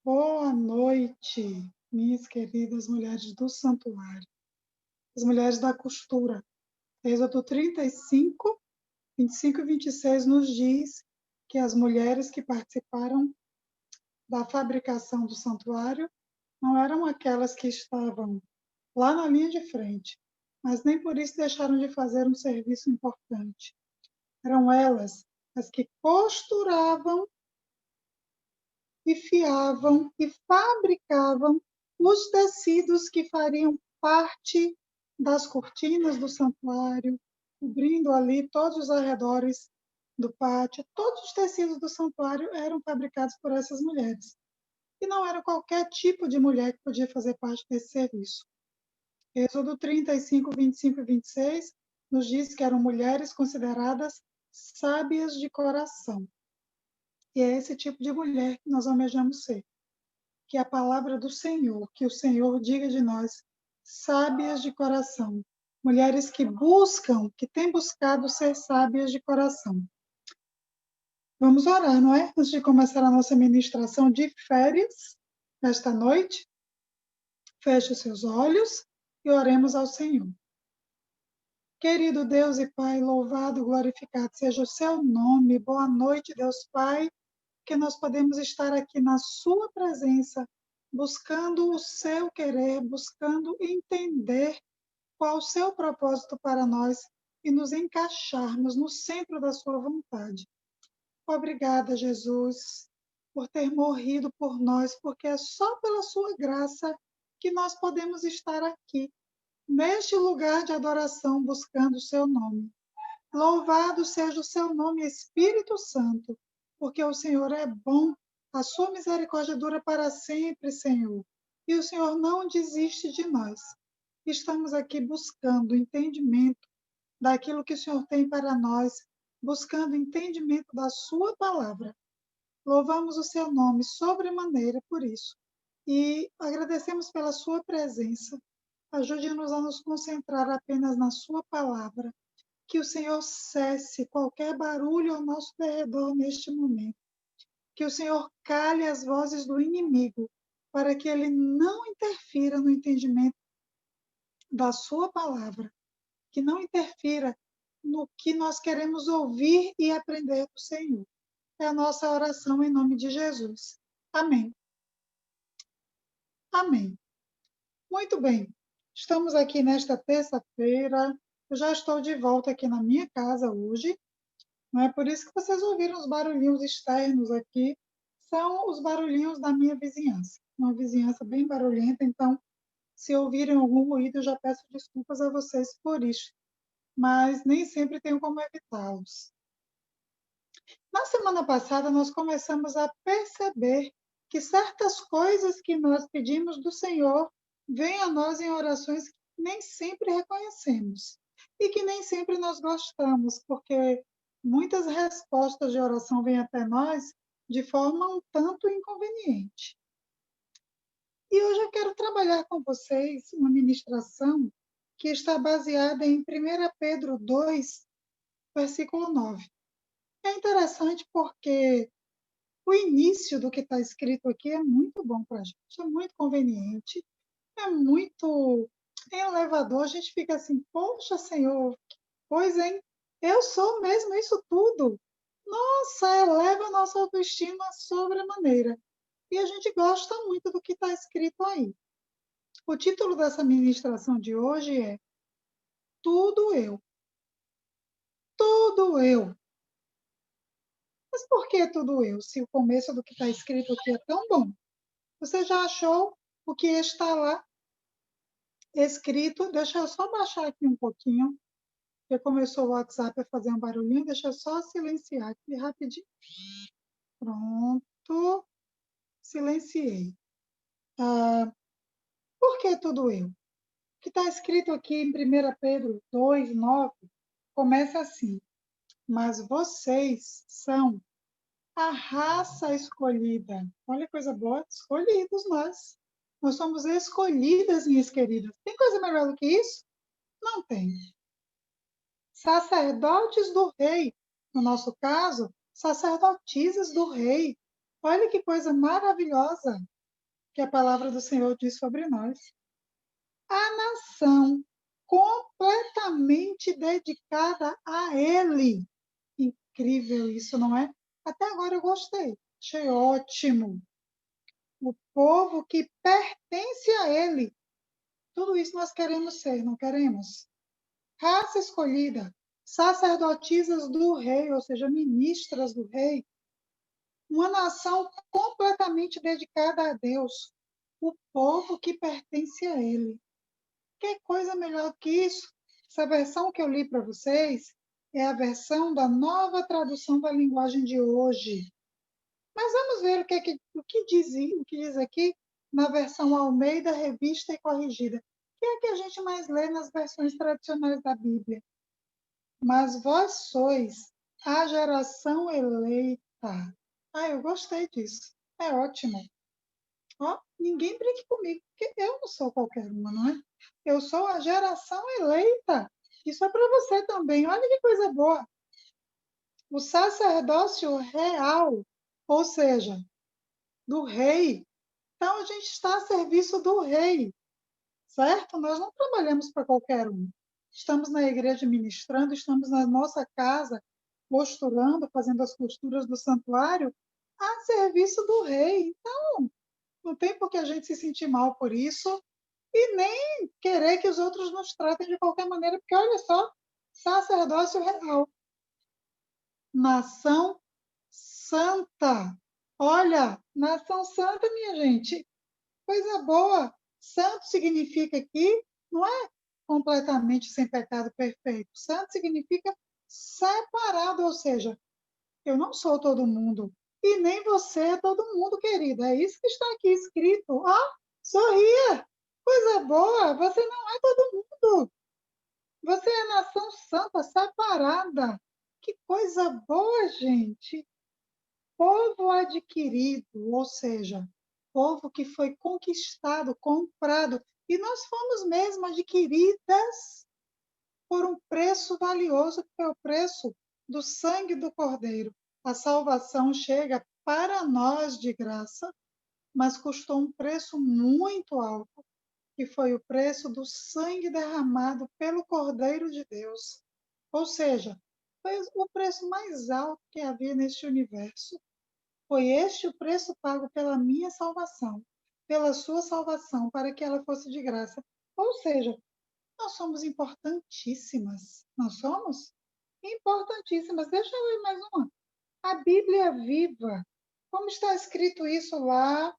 Boa noite, minhas queridas mulheres do santuário, as mulheres da costura. Êxodo 35, 25 e 26 nos diz que as mulheres que participaram da fabricação do santuário não eram aquelas que estavam lá na linha de frente, mas nem por isso deixaram de fazer um serviço importante. Eram elas as que costuravam e fiavam e fabricavam os tecidos que fariam parte das cortinas do santuário, cobrindo ali todos os arredores do pátio. Todos os tecidos do santuário eram fabricados por essas mulheres. E não era qualquer tipo de mulher que podia fazer parte desse serviço. Êxodo 35, 25 e 26 nos diz que eram mulheres consideradas sábias de coração. E é esse tipo de mulher que nós almejamos ser. Que a palavra do Senhor, que o Senhor diga de nós, sábias de coração, mulheres que buscam, que têm buscado ser sábias de coração. Vamos orar, não é? Antes de começar a nossa ministração de férias, nesta noite, feche os seus olhos e oremos ao Senhor. Querido Deus e Pai, louvado, glorificado seja o seu nome. Boa noite, Deus Pai, que nós podemos estar aqui na sua presença, buscando o seu querer, buscando entender qual o seu propósito para nós e nos encaixarmos no centro da sua vontade. Obrigada, Jesus, por ter morrido por nós, porque é só pela sua graça que nós podemos estar aqui, neste lugar de adoração, buscando o seu nome. Louvado seja o seu nome, Espírito Santo, porque o Senhor é bom, a sua misericórdia dura para sempre, Senhor. E o Senhor não desiste de nós. Estamos aqui buscando entendimento daquilo que o Senhor tem para nós, buscando entendimento da sua palavra. Louvamos o seu nome sobremaneira por isso. E agradecemos pela sua presença. Ajude-nos a nos concentrar apenas na sua palavra. Que o Senhor cesse qualquer barulho ao nosso derredor neste momento. Que o Senhor cale as vozes do inimigo, para que ele não interfira no entendimento da sua palavra. Que não interfira no que nós queremos ouvir e aprender do Senhor. É a nossa oração em nome de Jesus. Amém. Amém. Muito bem. Estamos aqui nesta terça-feira. Eu já estou de volta aqui na minha casa hoje. Não é por isso que vocês ouviram os barulhinhos externos aqui, são os barulhinhos da minha vizinhança. Uma vizinhança bem barulhenta, então, se ouvirem algum ruído, eu já peço desculpas a vocês por isso, mas nem sempre tenho como evitá-los. Na semana passada, nós começamos a perceber que certas coisas que nós pedimos do Senhor vêm a nós em orações que nem sempre reconhecemos e que nem sempre nós gostamos, porque muitas respostas de oração vêm até nós de forma um tanto inconveniente. E hoje eu quero trabalhar com vocês uma ministração que está baseada em 1 Pedro 2, versículo 9. É interessante porque o início do que está escrito aqui é muito bom para a gente, é muito conveniente, é muito elevador. A gente fica assim, poxa, Senhor, que coisa, hein? Eu sou mesmo isso tudo. Nossa, eleva a nossa autoestima sobremaneira. E a gente gosta muito do que está escrito aí. O título dessa ministração de hoje é Tudo Eu. Tudo eu. Mas por que tudo eu, se o começo do que está escrito aqui é tão bom? Você já achou o que está lá escrito? Deixa eu só baixar aqui um pouquinho, porque começou o WhatsApp a fazer um barulhinho. Deixa eu só silenciar aqui rapidinho. Pronto, silenciei. Por que tudo eu? O que está escrito aqui em 1 Pedro 2, 9, começa assim: mas vocês são a raça escolhida. Olha que coisa boa, escolhidos nós. Nós somos escolhidas, minhas queridas. Tem coisa melhor do que isso? Não tem. Sacerdotes do rei. No nosso caso, sacerdotisas do rei. Olha que coisa maravilhosa. que a palavra do Senhor diz sobre nós. A nação completamente dedicada a Ele. Incrível isso, não é? Até agora eu gostei, achei ótimo. O povo que pertence a Ele. Tudo isso nós queremos ser, não queremos? Raça escolhida, sacerdotisas do rei, ou seja, ministras do rei. Uma nação completamente dedicada a Deus. O povo que pertence a Ele. Que coisa melhor que isso? Essa versão que eu li para vocês é a versão da nova tradução da linguagem de hoje. Mas vamos ver o que diz aqui na versão Almeida, revista e corrigida. Que é que a gente mais lê nas versões tradicionais da Bíblia? Mas vós sois a geração eleita. Ah, eu gostei disso. É ótimo. Ó, ninguém brinque comigo, porque eu não sou qualquer uma, não é? Eu sou a geração eleita. Isso é para você também. Olha que coisa boa. O sacerdócio real, ou seja, do rei. Então, a gente está a serviço do rei, certo? Nós não trabalhamos para qualquer um. Estamos na igreja ministrando, estamos na nossa casa costurando, fazendo as costuras do santuário a serviço do rei. Então, não tem por que a gente se sentir mal por isso e nem querer que os outros nos tratem de qualquer maneira, porque olha só, sacerdócio real, nação santa. Olha, nação santa, minha gente, coisa boa. Santo significa aqui, não é completamente sem pecado perfeito. Santo significa separado, ou seja, eu não sou todo mundo. E nem você é todo mundo, querida. É isso que está aqui escrito. Ah, sorria! Coisa boa! Você não é todo mundo. Você é nação santa, separada. Que coisa boa, gente! Povo adquirido, ou seja, povo que foi conquistado, comprado. E nós fomos mesmo adquiridas por um preço valioso, que foi o preço do sangue do Cordeiro. A salvação chega para nós de graça, mas custou um preço muito alto, que foi o preço do sangue derramado pelo Cordeiro de Deus. Ou seja, foi o preço mais alto que havia neste universo. Foi este o preço pago pela minha salvação, pela sua salvação, para que ela fosse de graça. Ou seja, nós somos importantíssimas. Não somos? Importantíssimas. Deixa eu ler mais uma. A Bíblia viva. Como está escrito isso lá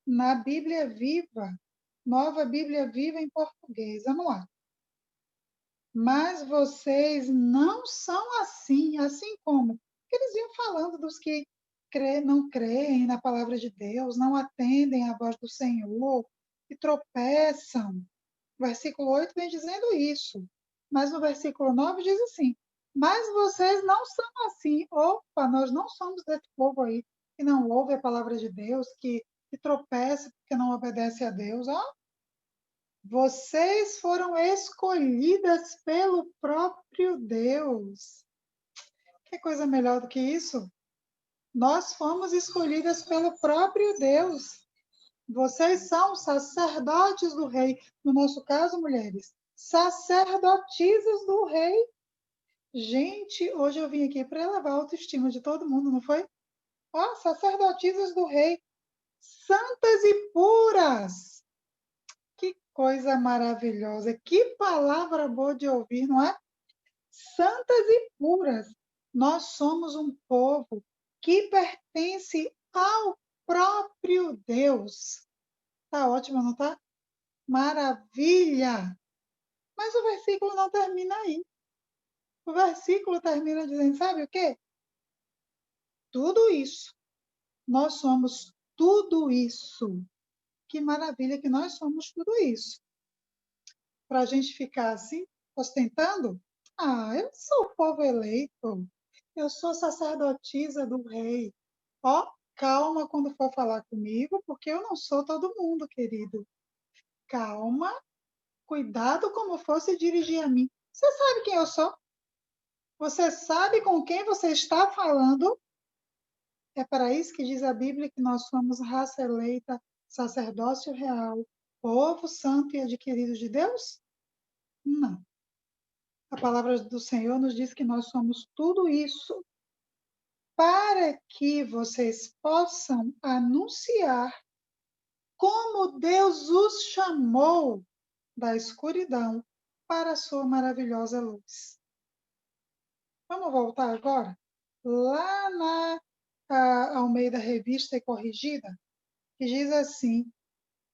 na Bíblia viva? Nova Bíblia viva em português. Vamos lá. Mas vocês não são assim, assim como eles iam falando dos que não creem na palavra de Deus, não atendem à voz do Senhor, e tropeçam. O versículo 8 vem dizendo isso. Mas no versículo 9 diz assim: mas vocês não são assim. Opa, nós não somos desse povo aí que não ouve a palavra de Deus, que tropeça porque não obedece a Deus. Ó, vocês foram escolhidas pelo próprio Deus. Que coisa melhor do que isso? Nós fomos escolhidas pelo próprio Deus. Vocês são sacerdotes do rei. No nosso caso, mulheres, sacerdotisas do rei. Gente, hoje eu vim aqui para elevar a autoestima de todo mundo, não foi? Ó, sacerdotisas do rei, santas e puras. Que coisa maravilhosa. Que palavra boa de ouvir, não é? Santas e puras. Nós somos um povo que pertence ao próprio Deus. Tá ótimo, não tá? Maravilha! Mas o versículo não termina aí. O versículo termina dizendo, sabe o quê? Tudo isso. Nós somos tudo isso. Que maravilha que nós somos tudo isso. Para a gente ficar assim, ostentando? Ah, eu sou o povo eleito. Eu sou sacerdotisa do rei. Ó, calma quando for falar comigo, porque eu não sou todo mundo, querido. Calma, cuidado como fosse dirigir a mim. Você sabe quem eu sou? Você sabe com quem você está falando? É para isso que diz a Bíblia que nós somos raça eleita, sacerdócio real, povo santo e adquirido de Deus? Não. A palavra do Senhor nos diz que nós somos tudo isso para que vocês possam anunciar como Deus os chamou da escuridão para a sua maravilhosa luz. Vamos voltar agora? Lá na Almeida Revista e Corrigida, que diz assim: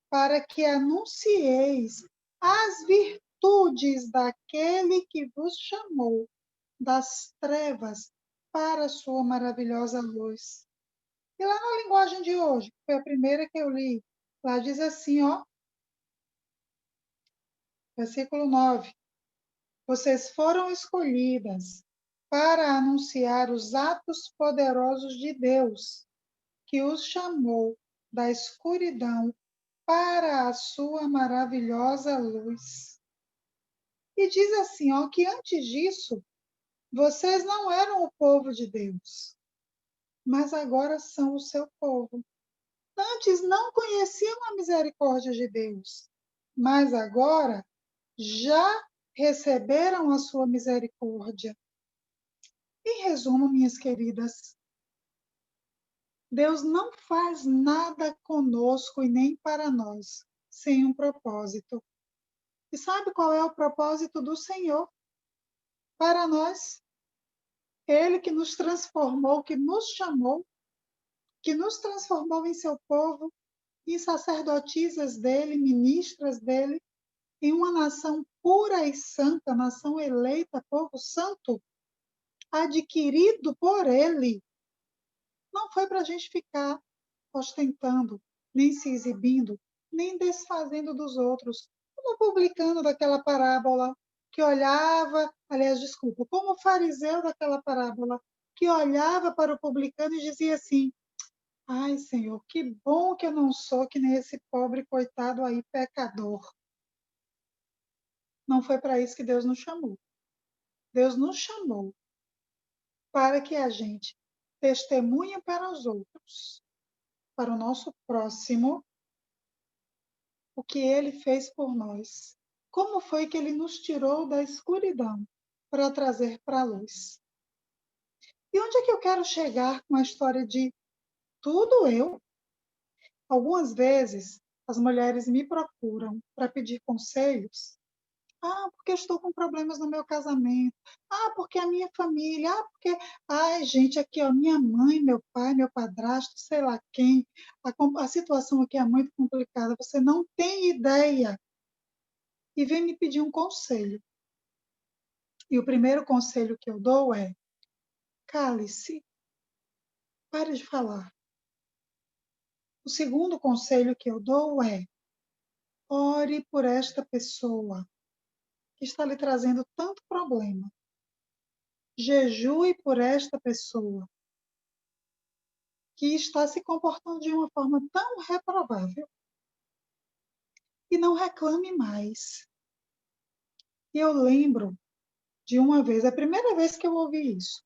para que anuncieis as virtudes daquele que vos chamou das trevas para a sua maravilhosa luz. E lá na linguagem de hoje, que foi a primeira que eu li, lá diz assim, ó, versículo 9: vocês foram escolhidas para anunciar os atos poderosos de Deus, que os chamou da escuridão para a sua maravilhosa luz. E diz assim, ó, que antes disso, vocês não eram o povo de Deus, mas agora são o seu povo. Antes não conheciam a misericórdia de Deus, mas agora já receberam a sua misericórdia. Em resumo, minhas queridas, Deus não faz nada conosco e nem para nós sem um propósito. E sabe qual é o propósito do Senhor para nós? Ele que nos transformou, que nos chamou, que nos transformou em seu povo, em sacerdotisas dele, ministras dele, em uma nação pura e santa, nação eleita, povo santo, adquirido por ele. Não foi para a gente ficar ostentando, nem se exibindo, nem desfazendo dos outros, como o publicano daquela parábola que olhava, aliás, desculpa, como o fariseu daquela parábola que olhava para o publicano e dizia assim: ai, Senhor, que bom que eu não sou que nem esse pobre coitado aí, pecador. Não foi para isso que Deus nos chamou. Deus nos chamou para que a gente testemunhe para os outros, para o nosso próximo, o que ele fez por nós. Como foi que ele nos tirou da escuridão para trazer para a luz? E onde é que eu quero chegar com a história de tudo eu? Algumas vezes as mulheres me procuram para pedir conselhos. Ah, porque eu estou com problemas no meu casamento. Ah, porque a minha família. Ah, porque. Ai, gente, aqui, ó, minha mãe, meu pai, meu padrasto, sei lá quem. A situação aqui é muito complicada. Você não tem ideia. E vem me pedir um conselho. E o primeiro conselho que eu dou é: cale-se, pare de falar. O segundo conselho que eu dou é: ore por esta pessoa que está lhe trazendo tanto problema. Jejue por esta pessoa que está se comportando de uma forma tão reprovável. E não reclame mais. E eu lembro de uma vez, a primeira vez que eu ouvi isso,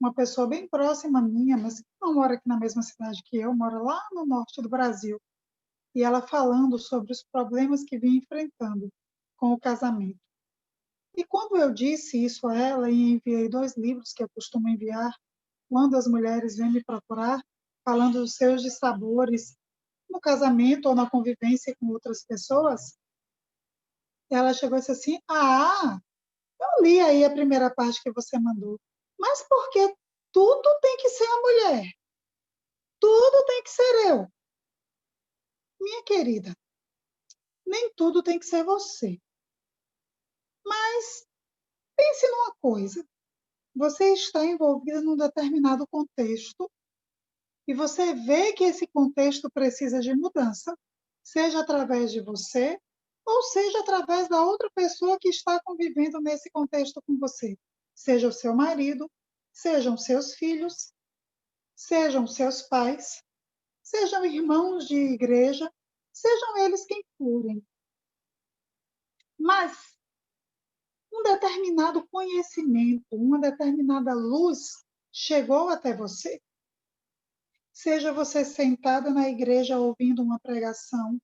uma pessoa bem próxima minha, mas que não mora aqui na mesma cidade que eu, mora lá no norte do Brasil, e ela falando sobre os problemas que vinha enfrentando com o casamento. E quando eu disse isso a ela e enviei 2 livros que eu costumo enviar, quando as mulheres vêm me procurar, falando dos seus dissabores no casamento ou na convivência com outras pessoas, ela chegou e disse assim: ah, eu li aí a primeira parte que você mandou, mas por que tudo tem que ser a mulher? Tudo tem que ser eu. Minha querida, nem tudo tem que ser você. Mas pense numa coisa: você está envolvida num determinado contexto e você vê que esse contexto precisa de mudança, seja através de você ou seja através da outra pessoa que está convivendo nesse contexto com você. Seja o seu marido, sejam seus filhos, sejam seus pais, sejam irmãos de igreja, sejam eles quem forem. Mas um determinado conhecimento, uma determinada luz chegou até você. seja você sentada na igreja ouvindo uma pregação,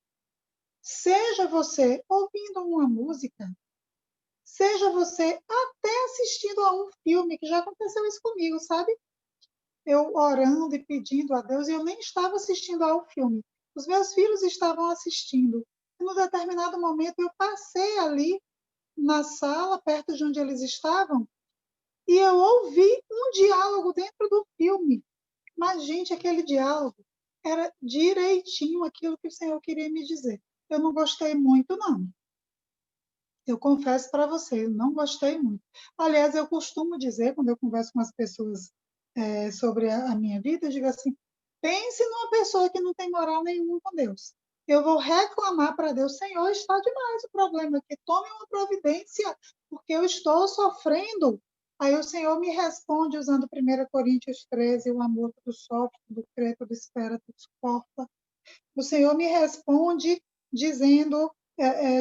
seja você ouvindo uma música, seja você até assistindo a um filme, que já aconteceu isso comigo, sabe? Eu orando e pedindo a Deus, e eu nem estava assistindo ao filme. Os meus filhos estavam assistindo. E, num determinado momento, eu passei ali na sala, perto de onde eles estavam, e eu ouvi um diálogo dentro do filme. Mas, gente, aquele diálogo era direitinho aquilo que o Senhor queria me dizer. Eu não gostei muito, não. Eu confesso para você, eu não gostei muito. Aliás, eu costumo dizer, quando eu converso com as pessoas sobre a minha vida, eu digo assim: pense numa pessoa que não tem moral nenhuma com Deus. Eu vou reclamar para Deus: Senhor, está demais o problema aqui, tome uma providência, porque eu estou sofrendo. Aí o Senhor me responde usando 1 Coríntios 13: o amor tudo sofre, tudo crê, tudo espera, tudo suporta. O Senhor me responde dizendo,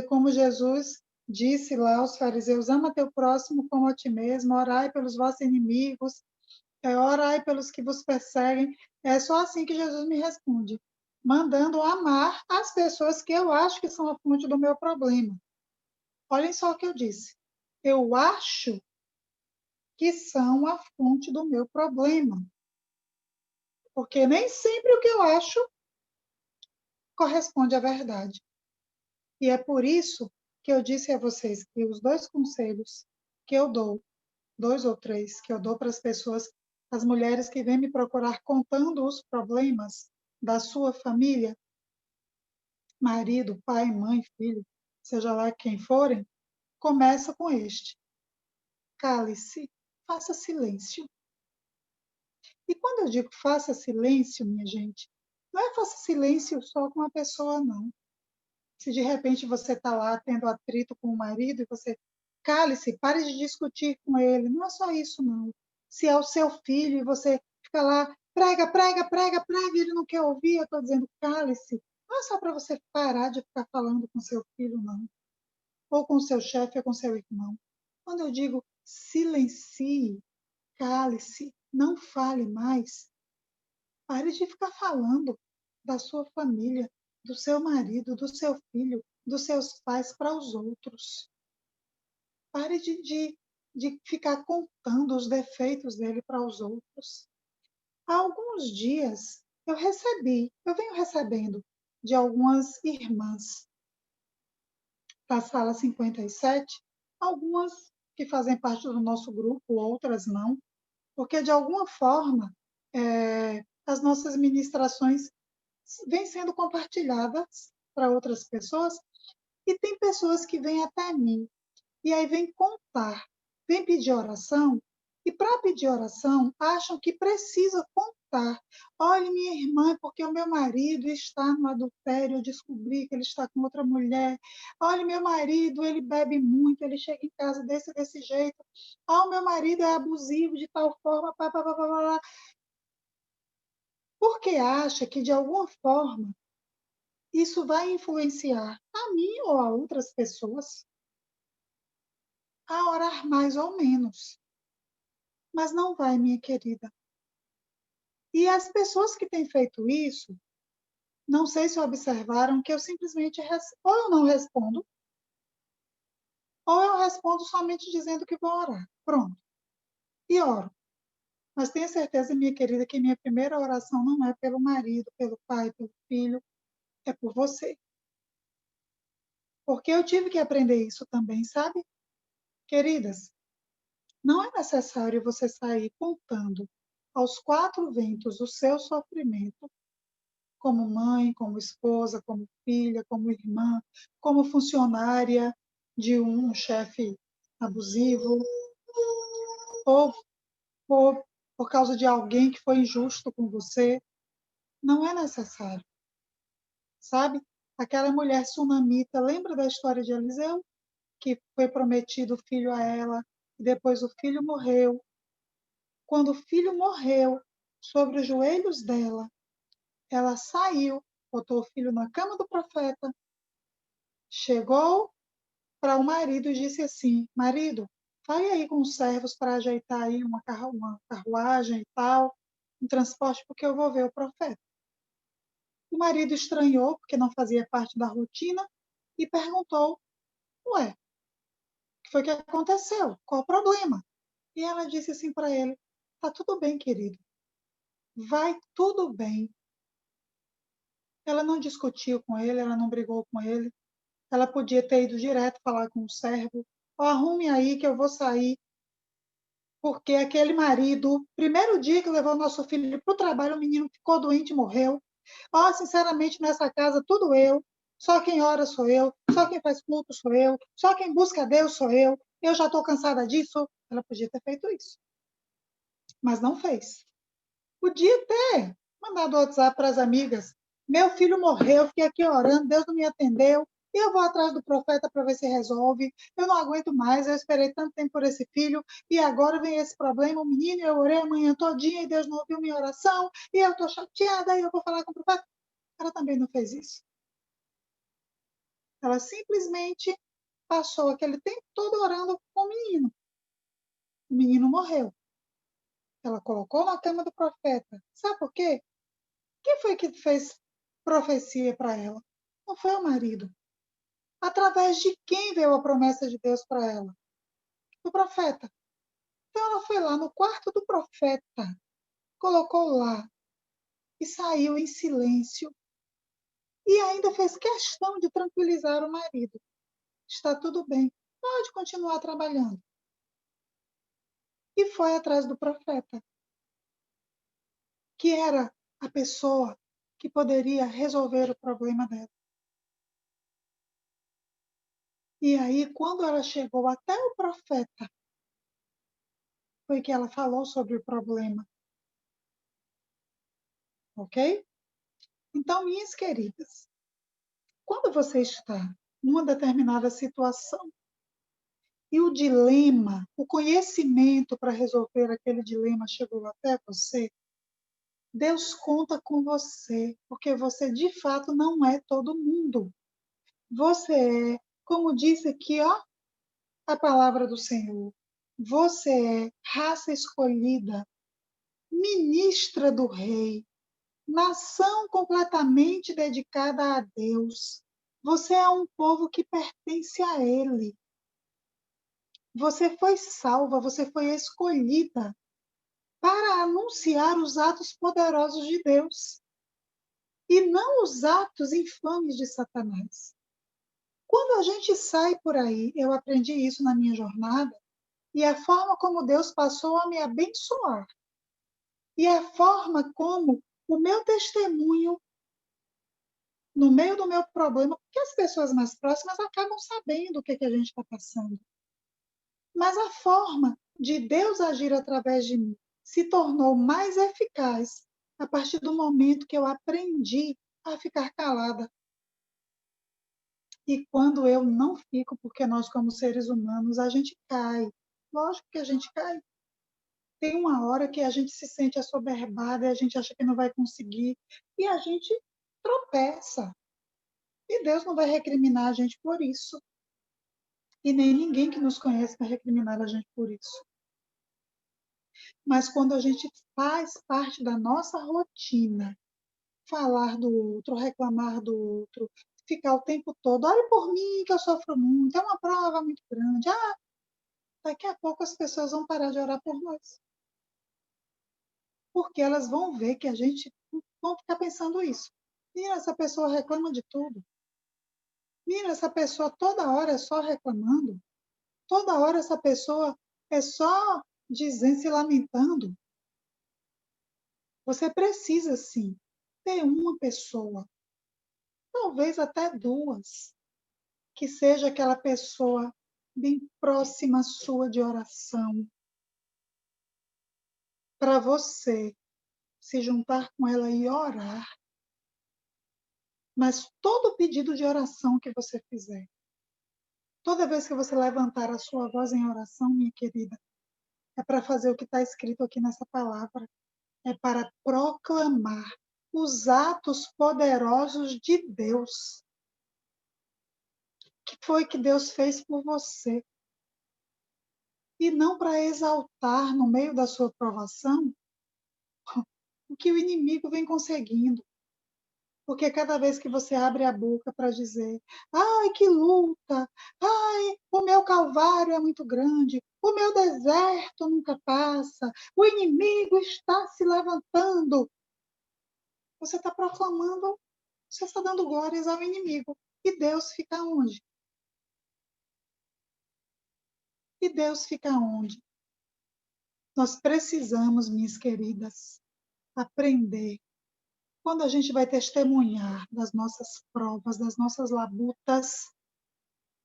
como Jesus disse lá aos fariseus: ama teu próximo como a ti mesmo, orai pelos vossos inimigos, orai pelos que vos perseguem. É só assim que Jesus me responde, mandando amar as pessoas que eu acho que são a fonte do meu problema. Olhem só o que eu disse. Eu acho que são a fonte do meu problema. Porque nem sempre o que eu acho corresponde à verdade. E é por isso que eu disse a vocês que os 2 conselhos que eu dou, 2 ou 3, que eu dou para as pessoas, as mulheres que vêm me procurar contando os problemas da sua família, marido, pai, mãe, filho, seja lá quem forem, começa com este: cale-se, faça silêncio. E quando eu digo faça silêncio, minha gente, não é faça silêncio só com a pessoa, não. Se de repente você está lá tendo atrito com o marido e você cale-se, pare de discutir com ele. Não é só isso, não. Se é o seu filho e você fica lá, prega, prega, prega, prega, e ele não quer ouvir, eu estou dizendo cale-se. Não é só para você parar de ficar falando com seu filho, não. Ou com seu chefe, ou com seu irmão. Quando eu digo silencie, cale-se, não fale mais, pare de ficar falando da sua família, do seu marido, do seu filho, dos seus pais para os outros. Pare de ficar contando os defeitos dele para os outros. Há alguns dias eu venho recebendo de algumas irmãs da sala 57, algumas que fazem parte do nosso grupo, outras não, porque de alguma forma as nossas ministrações vêm sendo compartilhadas para outras pessoas, e tem pessoas que vêm até mim e aí vêm contar, vêm pedir oração, e para pedir oração acham que precisa contar. Olha, minha irmã, é porque o meu marido está no adultério, eu descobri que ele está com outra mulher. Olha, meu marido, ele bebe muito, ele chega em casa desse jeito. Ah, o meu marido é abusivo de tal forma, pá, pá, pá, pá, pá. Porque acha que, de alguma forma, isso vai influenciar a mim ou a outras pessoas a orar mais ou menos. Mas não vai, minha querida. E as pessoas que têm feito isso, não sei se observaram que eu simplesmente ou eu não respondo, ou eu respondo somente dizendo que vou orar. Pronto. E oro. Mas tenha certeza, minha querida, que minha primeira oração não é pelo marido, pelo pai, pelo filho, é por você. Porque eu tive que aprender isso também, sabe? Queridas, não é necessário você sair contando aos 4 ventos o seu sofrimento, como mãe, como esposa, como filha, como irmã, como funcionária de um chefe abusivo, ou por causa de alguém que foi injusto com você. Não é necessário, sabe? Aquela mulher sunamita, lembra da história de Eliseu? Que foi prometido o filho a ela, e depois o filho morreu. Quando o filho morreu, sobre os joelhos dela, ela saiu, botou o filho na cama do profeta, chegou para o marido e disse assim: marido, vai aí com os servos para ajeitar aí uma carruagem e tal. em transporte porque eu vou ver o profeta. O marido estranhou, porque não fazia parte da rotina, e perguntou, ué, o que foi que aconteceu? Qual o problema? E ela disse assim para ele, tá tudo bem, querido, vai tudo bem. Ela não discutiu com ele, ela não brigou com ele, ela podia ter ido direto falar com o servo, arrume aí que eu vou sair, porque aquele marido, primeiro dia que levou nosso filho para o trabalho, o menino ficou doente e morreu. Sinceramente, nessa casa, tudo eu. Só quem ora sou eu. Só quem faz culto sou eu. Só quem busca Deus sou eu. Eu já estou cansada disso. Ela podia ter feito isso, mas não fez. Podia ter mandado WhatsApp para as amigas. Meu filho morreu, fiquei aqui orando, Deus não me atendeu. Eu vou atrás do profeta para ver se resolve. Eu não aguento mais, eu esperei tanto tempo por esse filho e agora vem esse problema. O menino, eu orei a manhã todinha e Deus não ouviu minha oração e eu estou chateada e eu vou falar com o profeta. Ela também não fez isso. Ela simplesmente passou aquele tempo todo orando com o menino. O menino morreu. Ela colocou na cama do profeta. Sabe por quê? Quem foi que fez profecia para ela? Não foi o marido. Através de quem veio a promessa de Deus para ela? Do profeta. Então ela foi lá no quarto do profeta, colocou lá e saiu em silêncio. E ainda fez questão de tranquilizar o marido. Está tudo bem, pode continuar trabalhando. E foi atrás do profeta, que era a pessoa que poderia resolver o problema dela. E aí, quando ela chegou até o profeta, foi que ela falou sobre o problema. Ok? Então, minhas queridas, quando você está numa determinada situação e o dilema, o conhecimento para resolver aquele dilema chegou até você, Deus conta com você, porque você de fato não é todo mundo. Você é, como diz aqui, ó, a palavra do Senhor. Você é raça escolhida, ministra do Rei, nação completamente dedicada a Deus. Você é um povo que pertence a Ele. Você foi salva, você foi escolhida para anunciar os atos poderosos de Deus e não os atos infames de Satanás. Quando a gente sai por aí, eu aprendi isso na minha jornada, e a forma como Deus passou a me abençoar, e a forma como o meu testemunho no meio do meu problema, porque as pessoas mais próximas acabam sabendo o que a gente está passando. Mas a forma de Deus agir através de mim se tornou mais eficaz a partir do momento que eu aprendi a ficar calada. E quando eu não fico, porque nós, como seres humanos, a gente cai. Lógico que a gente cai. Tem uma hora que a gente se sente assoberbada e a gente acha que não vai conseguir. E a gente tropeça. E Deus não vai recriminar a gente por isso. E nem ninguém que nos conhece vai recriminar a gente por isso. Mas quando a gente faz parte da nossa rotina, falar do outro, reclamar do outro, ficar o tempo todo, olha por mim que eu sofro muito, é uma prova muito grande. Daqui a pouco as pessoas vão parar de orar por nós. Porque elas vão ver que a gente vão ficar pensando isso. Mira, essa pessoa reclama de tudo. Mira, essa pessoa toda hora é só reclamando. Toda hora essa pessoa é só dizendo, se lamentando. Você precisa, sim, ter uma pessoa, talvez até duas, que seja aquela pessoa bem próxima sua de oração, para você se juntar com ela e orar. Mas todo pedido de oração que você fizer, toda vez que você levantar a sua voz em oração, minha querida, é para fazer o que está escrito aqui nessa palavra. É para proclamar os atos poderosos de Deus. Que foi que Deus fez por você. E não para exaltar no meio da sua provação o que o inimigo vem conseguindo. Porque cada vez que você abre a boca para dizer, ai, que luta, ai, o meu calvário é muito grande, o meu deserto nunca passa, o inimigo está se levantando, você está proclamando, você está dando glórias ao inimigo. E Deus fica onde? E Deus fica onde? Nós precisamos, minhas queridas, aprender. Quando a gente vai testemunhar das nossas provas, das nossas labutas,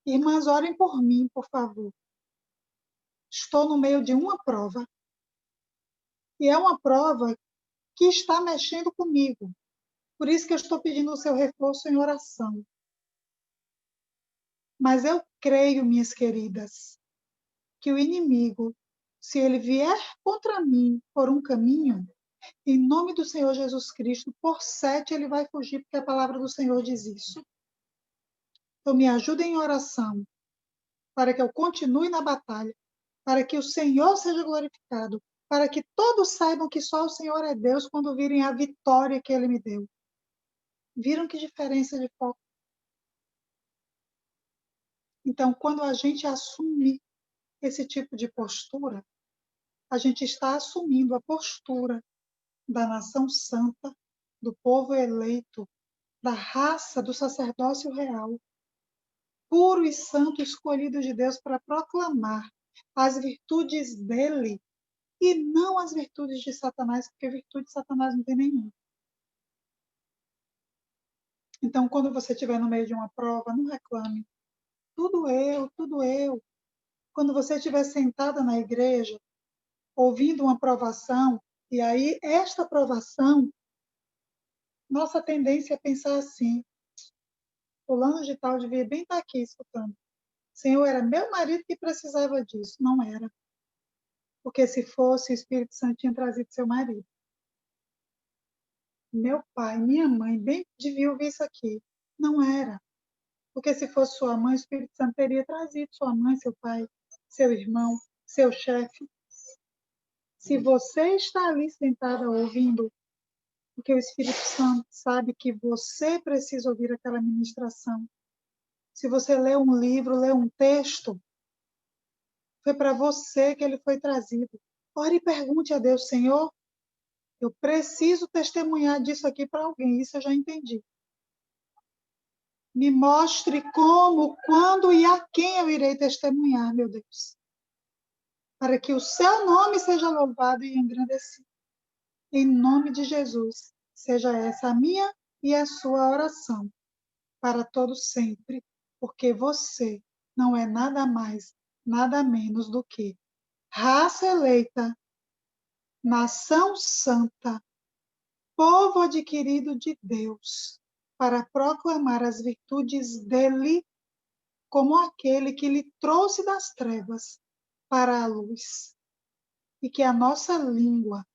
irmãs, orem por mim, por favor. Estou no meio de uma prova, e é uma prova que está mexendo comigo. Por isso que eu estou pedindo o seu reforço em oração. Mas eu creio, minhas queridas, que o inimigo, se ele vier contra mim por um caminho, em nome do Senhor Jesus Cristo, por 7 ele vai fugir, porque a palavra do Senhor diz isso. Então me ajude em oração, para que eu continue na batalha, para que o Senhor seja glorificado, para que todos saibam que só o Senhor é Deus quando virem a vitória que Ele me deu. Viram que diferença de foco? Então, quando a gente assume esse tipo de postura, a gente está assumindo a postura da nação santa, do povo eleito, da raça do sacerdócio real, puro e santo escolhido de Deus para proclamar as virtudes dele e não as virtudes de Satanás, porque virtude de Satanás não tem nenhuma. Então, quando você estiver no meio de uma prova, não reclame. Tudo eu, tudo eu. Quando você estiver sentada na igreja, ouvindo uma provação, e aí esta provação, nossa tendência é pensar assim, fulano de tal devia bem estar aqui escutando. Senhor, era meu marido que precisava disso. Não era. Porque se fosse, o Espírito Santo tinha trazido seu marido. Meu pai, minha mãe, bem devia ouvir isso aqui. Não era. Porque se fosse sua mãe, o Espírito Santo teria trazido sua mãe, seu pai, seu irmão, seu chefe. Se você está ali sentada ouvindo, porque o Espírito Santo sabe que você precisa ouvir aquela ministração. Se você lê um livro, lê um texto, foi para você que ele foi trazido. Ore e pergunte a Deus, Senhor, eu preciso testemunhar disso aqui para alguém, isso eu já entendi. Me mostre como, quando e a quem eu irei testemunhar, meu Deus. Para que o seu nome seja louvado e engrandecido. Em nome de Jesus, seja essa a minha e a sua oração, para todos sempre, porque você não é nada mais, nada menos do que raça eleita, nação santa, povo adquirido de Deus, para proclamar as virtudes dele como aquele que lhe trouxe das trevas para a luz. E que a nossa língua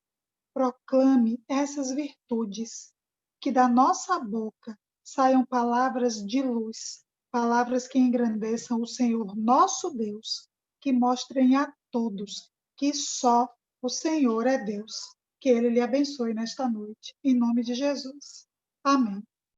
proclame essas virtudes, que da nossa boca saiam palavras de luz, palavras que engrandeçam o Senhor nosso Deus, que mostrem a todos que só o Senhor é Deus. Que Ele lhe abençoe nesta noite, em nome de Jesus. Amém.